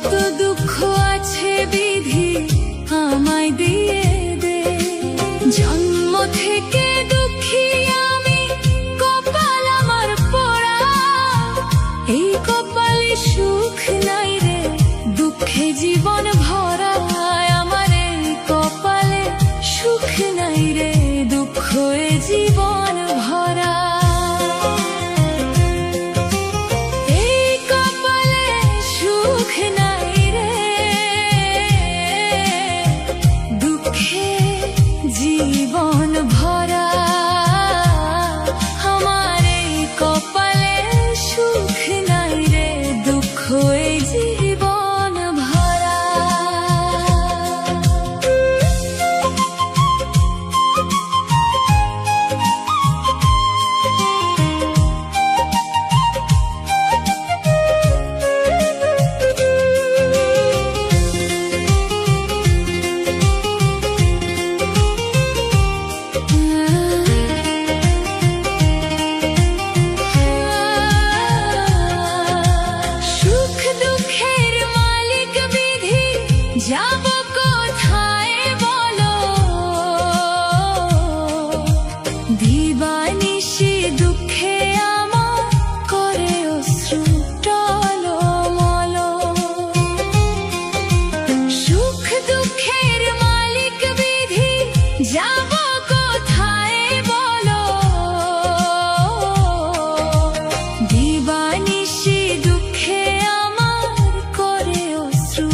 যত দুঃখ আছে বিধি আমায় দিয়ে দে। জন্ম থেকে দুঃখী আমি, কপাল আমার পোড়া। এই কপালে সুখ নাই রে, দুঃখে জীবন ভরা। আমার এই কপালে সুখ নাই রে, দুঃখে জীবন ভরা। জীবন ভরা আমার এই কপালে সুখ নাই রে, দুঃখ এই জীবন ভরা। যাব কোথায় বলো, দিবানিশি দুঃখে আমার করে অশ্রু টলমল। সুখ দুঃখের মালিক বিধি, যাব কোথায় বলো, দিবানিশি দুঃখে আমার করে অশ্রু।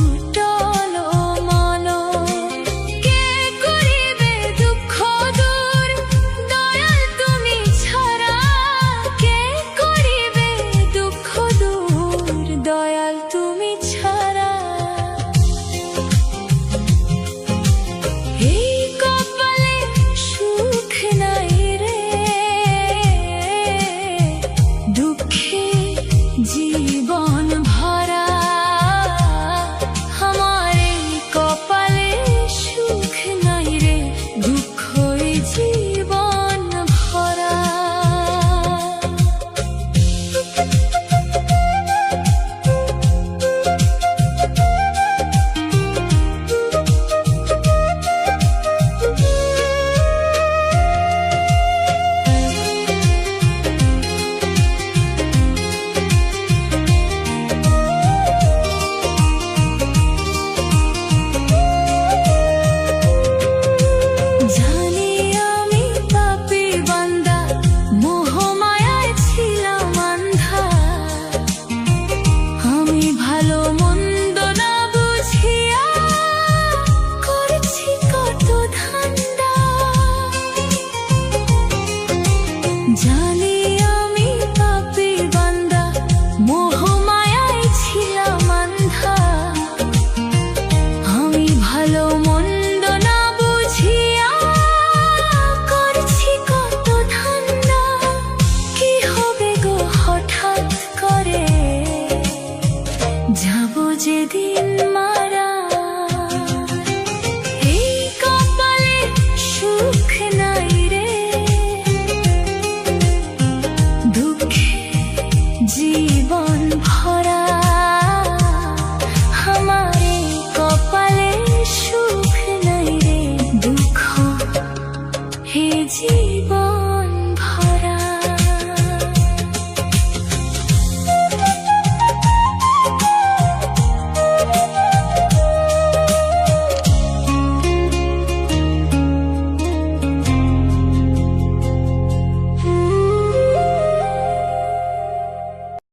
জীবন ভরা আমার এই কপালে সুখ নাই রে, দুঃখ জীবন ভরা। জানি আমি পাপী বান্দা, মোহমায়ায় ছিলাম আন্ধা। আমি ভালো মন্দ না বুঝিয়া করছি কত ধান্দা। কি হবে গো হঠাৎ করে, যাব যেদিন মারা। এই কপালে সুখ নাই রে, জীবন ভরা আমার এই কপালে সুখ নাই রে, দুঃখ হে জীবন।